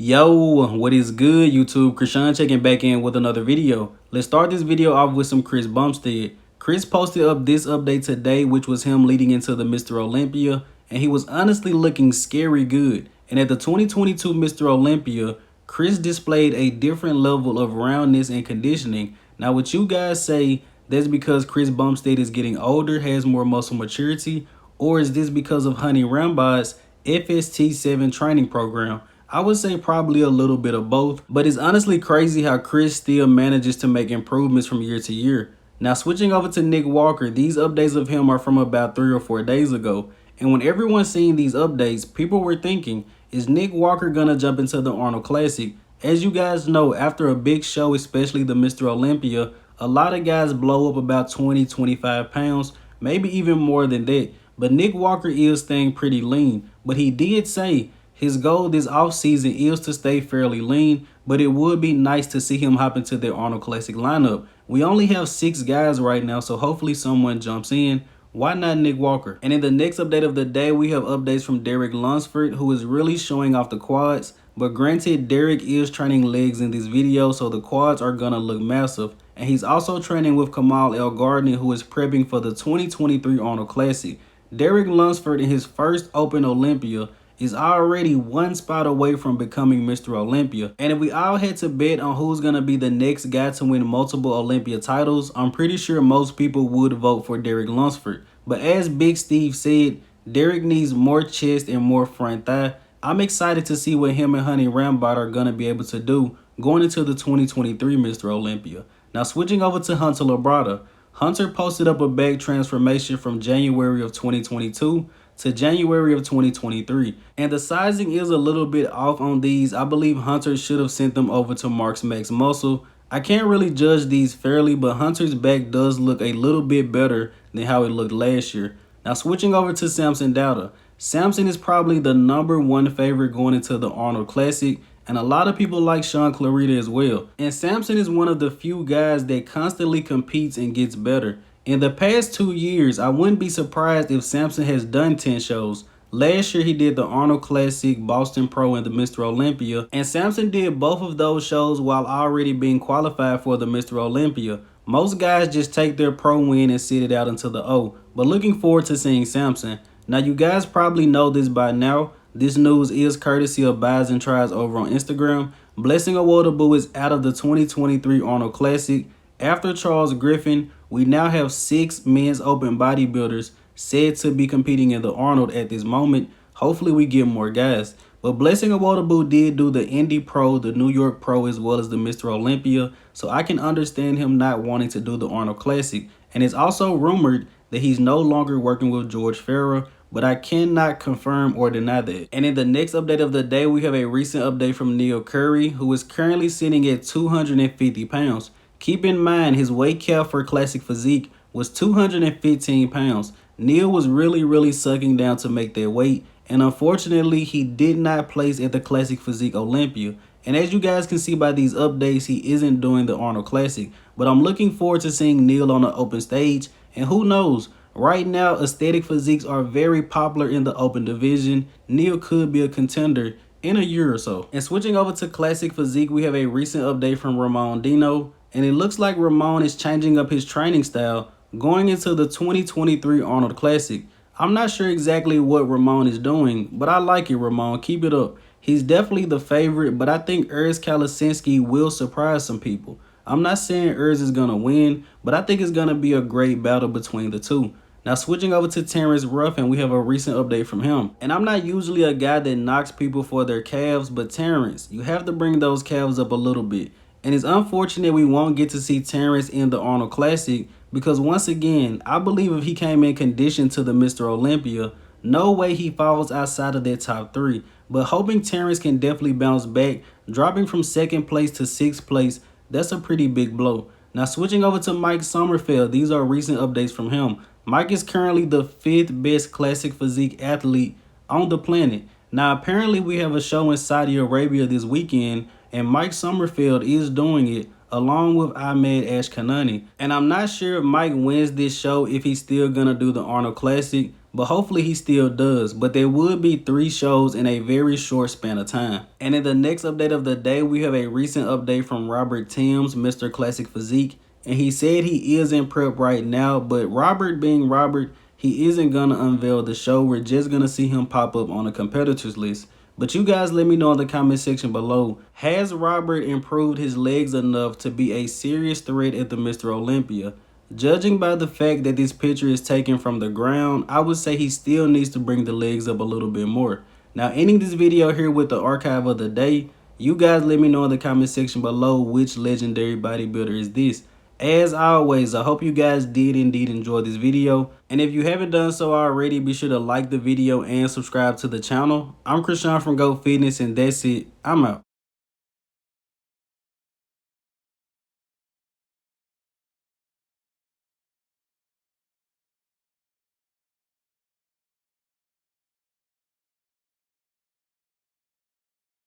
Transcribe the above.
Yo, what is good, YouTube? Krishan checking back in with another video. Let's start this video off with some Chris Bumstead. Chris posted up this update today, which was him leading into the Mr. Olympia, and he was honestly looking scary good. And at the 2022 Mr. Olympia, Chris displayed a different level of roundness and conditioning. Now, what you guys say, that's because Chris Bumstead is getting older, has more muscle maturity, or is this because of Honey Rambod's FST7 training program? I would say probably a little bit of both, but it's honestly crazy how Chris still manages to make improvements from year to year. Now, switching over to Nick Walker, these updates of him are from about 3 or 4 days ago. And when everyone's seeing these updates, people were thinking, is Nick Walker gonna jump into the Arnold Classic? As you guys know, after a big show, especially the Mr. Olympia, a lot of guys blow up about 20-25 pounds, maybe even more than that. But Nick Walker is staying pretty lean, but he did say his goal this offseason is to stay fairly lean, but it would be nice to see him hop into their Arnold Classic lineup. We only have 6 guys right now, so hopefully someone jumps in. Why not Nick Walker? And in the next update of the day, we have updates from Derek Lunsford, who is really showing off the quads. But granted, Derek is training legs in this video, so the quads are gonna look massive. And he's also training with Kamal El Gardner, who is prepping for the 2023 Arnold Classic. Derek Lunsford, in his first Open Olympia, is already 1 spot away from becoming Mr. Olympia. And if we all had to bet on who's going to be the next guy to win multiple Olympia titles, I'm pretty sure most people would vote for Derek Lunsford. But as Big Steve said, Derek needs more chest and more front thigh. I'm excited to see what him and Honey Rambod are going to be able to do going into the 2023 Mr. Olympia. Now, switching over to Hunter Labrada. Hunter posted up a back transformation from January of 2022 to January of 2023. And the sizing is a little bit off on these. I believe Hunter should have sent them over to Mark's Max Muscle. I can't really judge these fairly, but Hunter's back does look a little bit better than how it looked last year. Now, switching over to Samson Dauda. Samson is probably the #1 favorite going into the Arnold Classic, and a lot of people like Sean Clarita as well. And Samson is one of the few guys that constantly competes and gets better. In the past 2 years, I wouldn't be surprised if Samson has done 10 shows. Last year, he did the Arnold Classic, Boston Pro, and the Mr. Olympia. And Samson did both of those shows while already being qualified for the Mr. Olympia. Most guys just take their pro win and sit it out until the O. But looking forward to seeing Samson. Now, you guys probably know this by now. This news is courtesy of Buys and Tries over on Instagram. Blessing Awodibu is out of the 2023 Arnold Classic. After Charles Griffin, we now have 6 men's open bodybuilders said to be competing in the Arnold at this moment. Hopefully we get more guys. But Blessing Awodibu did do the Indy Pro, the New York Pro, as well as the Mr. Olympia. So I can understand him not wanting to do the Arnold Classic. And it's also rumored that he's no longer working with George Farah, but I cannot confirm or deny that. And in the next update of the day, we have a recent update from Neil Currey, who is currently sitting at 250 pounds. Keep in mind, his weight cap for Classic Physique was 215 pounds. Neil was really sucking down to make that weight, and unfortunately, he did not place at the Classic Physique Olympia. And as you guys can see by these updates, he isn't doing the Arnold Classic. But I'm looking forward to seeing Neil on the open stage, and who knows, right now, aesthetic physiques are very popular in the open division. Neil could be a contender in a year or so. And switching over to Classic Physique, we have a recent update from Ramon Dino. And it looks like Ramon is changing up his training style going into the 2023 Arnold Classic. I'm not sure exactly what Ramon is doing, but I like it, Ramon. Keep it up. He's definitely the favorite, but I think Urs Kalasinski will surprise some people. I'm not saying Urs is going to win, but I think it's going to be a great battle between the two. Now, switching over to Terrence Ruffin, we have a recent update from him. And I'm not usually a guy that knocks people for their calves, but Terrence, you have to bring those calves up a little bit. And it's unfortunate we won't get to see Terrence in the Arnold Classic because, once again, I believe if he came in condition to the Mr. Olympia, no way he falls outside of that top 3. But hoping Terrence can definitely bounce back, dropping from 2nd place to 6th place, that's a pretty big blow. Now, switching over to Mike Sommerfeld, these are recent updates from him. Mike is currently the 5th best Classic Physique athlete on the planet. Now, apparently we have a show in Saudi Arabia this weekend, and Mike Sommerfeld is doing it along with Ahmed Ashkanani. And I'm not sure if Mike wins this show if he's still gonna do the Arnold Classic, but hopefully he still does. But there would be 3 shows in a very short span of time. And in the next update of the day, we have a recent update from Robert Timms, Mr. Classic Physique, and he said he is in prep right now, but Robert being Robert, he isn't gonna unveil the show. We're just gonna see him pop up on a competitors list. But you guys let me know in the comment section below, has Robert improved his legs enough to be a serious threat at the Mr. Olympia? Judging by the fact that this picture is taken from the ground, I would say he still needs to bring the legs up a little bit more. Now, ending this video here with the archive of the day, you guys let me know in the comment section below which legendary bodybuilder is this. As always, I hope you guys did indeed enjoy this video. And if you haven't done so already, be sure to like the video and subscribe to the channel. I'm Krishan from Go Fitness, and that's it. I'm out.